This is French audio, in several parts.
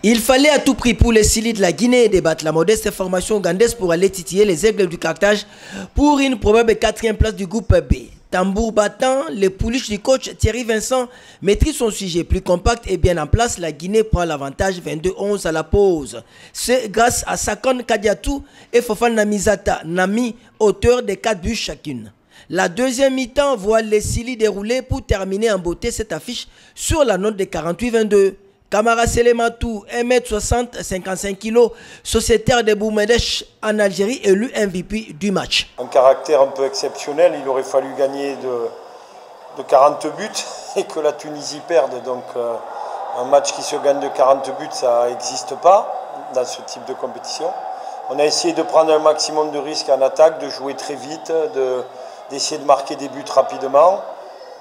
Il fallait à tout prix pour les Sili de la Guinée débattre la modeste formation ougandaise pour aller titiller les Aigles du Carthage pour une probable 4e place du groupe B. Tambour battant, les pouliches du coach Thierry Vincent maîtrisent son sujet plus compact et bien en place. La Guinée prend l'avantage 22-11 à la pause. C'est grâce à Sakon Kadiatou et Fofana Misata Nami, auteurs des 4 buts chacune. La deuxième mi-temps voit les Sili dérouler pour terminer en beauté cette affiche sur la note de 48-22. Kamara Selematou, 1m60, 55 kg, sociétaire de Boumedech en Algérie, élu MVP du match. Un caractère un peu exceptionnel, il aurait fallu gagner de 40 buts et que la Tunisie perde. Donc un match qui se gagne de 40 buts, ça n'existe pas dans ce type de compétition. On a essayé de prendre un maximum de risques en attaque, de jouer très vite, d'essayer de marquer des buts rapidement.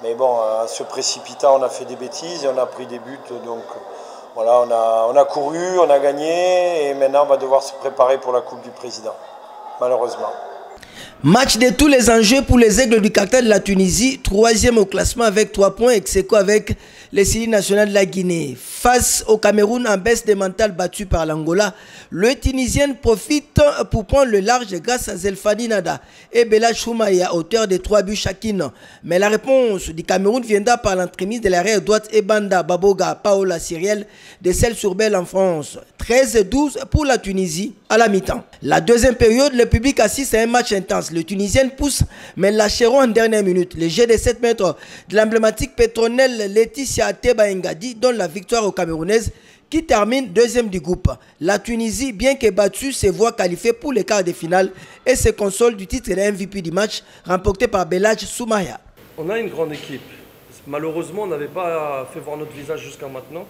Mais bon, en se précipitant, on a fait des bêtises et on a pris des buts. Donc voilà, on a couru, on a gagné et maintenant on va devoir se préparer pour la Coupe du Président, malheureusement. Match de tous les enjeux pour les Aigles du Carthage de la Tunisie, 3e au classement avec 3 points, ex-aequo avec les Sili nationales de la Guinée. Face au Cameroun en baisse de mental battu par l'Angola, le Tunisien profite pour prendre le large grâce à Zelfani Nada et Bella Choumaya, auteur de 3 buts chacune. Mais la réponse du Cameroun viendra par l'entremise de l'arrière droite Ebanda Baboga Paola Cyriel de Celles-sur-Belle en France. 13-12 pour la Tunisie à la mi-temps. La deuxième période, le public assiste à un match intense. Le Tunisien pousse, mais lâcheront en dernière minute. Le jet de 7 mètres de l'emblématique pétronnelle Laetitia Ateba Ngadi donne la victoire aux Camerounaises qui termine 2e du groupe. La Tunisie, bien que battue, se voit qualifiée pour les quarts de finale et se console du titre de MVP du match remporté par Belhadj Soumaya. On a une grande équipe. Malheureusement, on n'avait pas fait voir notre visage jusqu'à maintenant.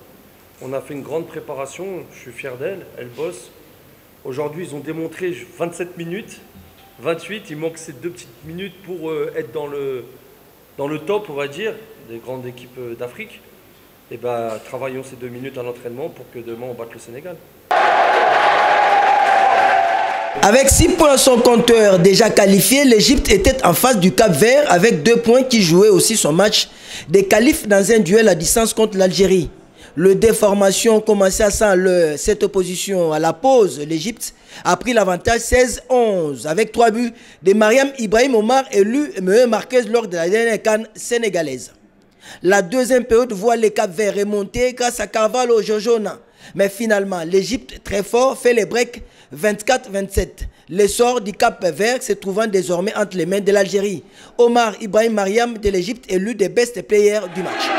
On a fait une grande préparation. Je suis fier d'elle. Elle bosse. Aujourd'hui, ils ont démontré 27 minutes. 28, il manque ces 2 petites minutes pour être dans le top, on va dire, des grandes équipes d'Afrique. Et ben, travaillons ces 2 minutes en entraînement pour que demain on batte le Sénégal. Avec 6 points à son compteur déjà qualifié, l'Égypte était en face du Cap-Vert avec 2 points qui jouait aussi son match des qualifs dans un duel à distance contre l'Algérie. Le déformation commençait à sans cette opposition à la pause. L'Égypte a pris l'avantage 16-11 avec 3 buts de Mariam Ibrahim Omar élu meilleure marqueuse lors de la dernière CAN sénégalaise. La deuxième période voit les Cap-Verts remonter grâce à Carvalho Jojona. Mais finalement, l'Égypte, très fort, fait les breaks 24-27. L'essor du Cap-Vert se trouvant désormais entre les mains de l'Algérie. Omar Ibrahim Mariam de l'Égypte élu des best players du match.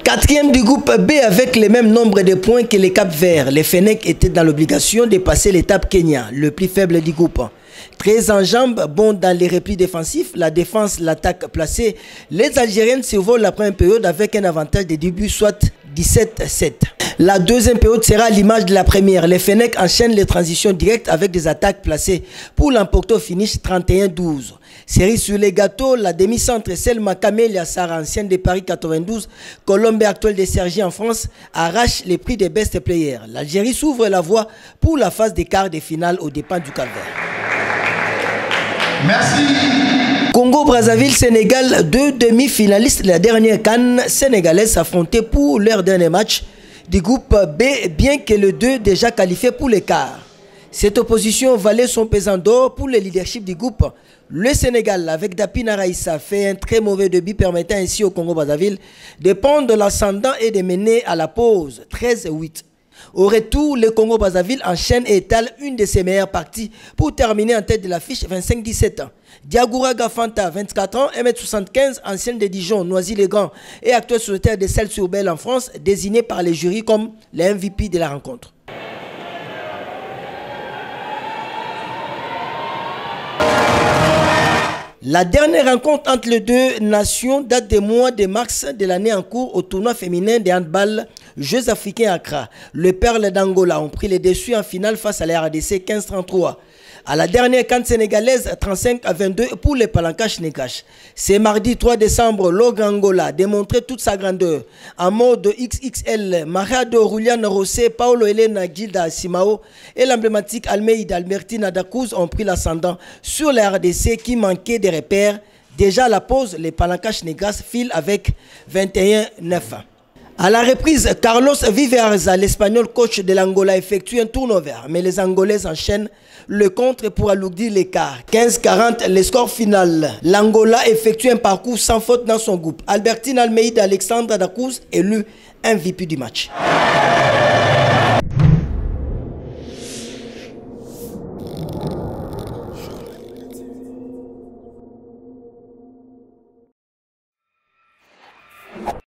Quatrième du groupe B avec le même nombre de points que les Cap-Verts. Les Fennecs étaient dans l'obligation de passer l'étape Kenya, le plus faible du groupe. Très en jambes, bon dans les replis défensifs, la défense, l'attaque placée. Les Algériennes survolent la première période avec un avantage de début, soit 17-7. La deuxième période sera à l'image de la première. Les Fennecs enchaînent les transitions directes avec des attaques placées pour l'emporter au finish 31-12. Série sur les gâteaux, la demi-centre Selma Camélia Sarah, ancienne de Paris 92, Colombe actuelle de Sergi en France, arrache les prix des best players. L'Algérie s'ouvre la voie pour la phase des quarts de finale aux dépens du Cap-Vert. Merci. Congo-Brazzaville, Sénégal, 2 demi-finalistes de la dernière CAN sénégalaise s'affrontaient pour leur dernier match du groupe B, bien que le 2 déjà qualifié pour les quarts. Cette opposition valait son pesant d'or pour le leadership du groupe. Le Sénégal, avec Dapina Raïssa, fait un très mauvais début permettant ainsi au Congo-Brazzaville de prendre l'ascendant et de mener à la pause 13-8. Au retour, le Congo-Brazzaville enchaîne et étale une de ses meilleures parties pour terminer en tête de l'affiche 25-17 ans. Diagoura Gafanta, 24 ans, 1m75, ancienne de Dijon, Noisy-le-Grand et actuel sociétaire de Celles-sur-Belle en France, désigné par les jurys comme le MVP de la rencontre. La dernière rencontre entre les deux nations date des mois de mars de l'année en cours au tournoi féminin de handball Jeux africains Accra. Les Perles d'Angola ont pris les dessus en finale face à la RDC 15-33. À la dernière CAN sénégalaise, 35-22 pour les Palancash Nekash. C'est mardi 3 décembre, l'Ogre Angola a démontré toute sa grandeur. En mode XXL, Mariado Julian Rossé, Paulo Helena Gilda Simao et l'emblématique Almeida Albertina Dacuz ont pris l'ascendant sur la RDC qui manquait des repères Déjà à la pause, les Palancas Negras filent avec 21-9. À la reprise, Carlos Viverza, l'Espagnol coach de l'Angola, effectue un turnover, mais les Angolais enchaînent le contre pour alourdir l'écart. 15-40, le score final. L'Angola effectue un parcours sans faute dans son groupe. Albertine Almeida Alexandra da Cruz élu MVP du match.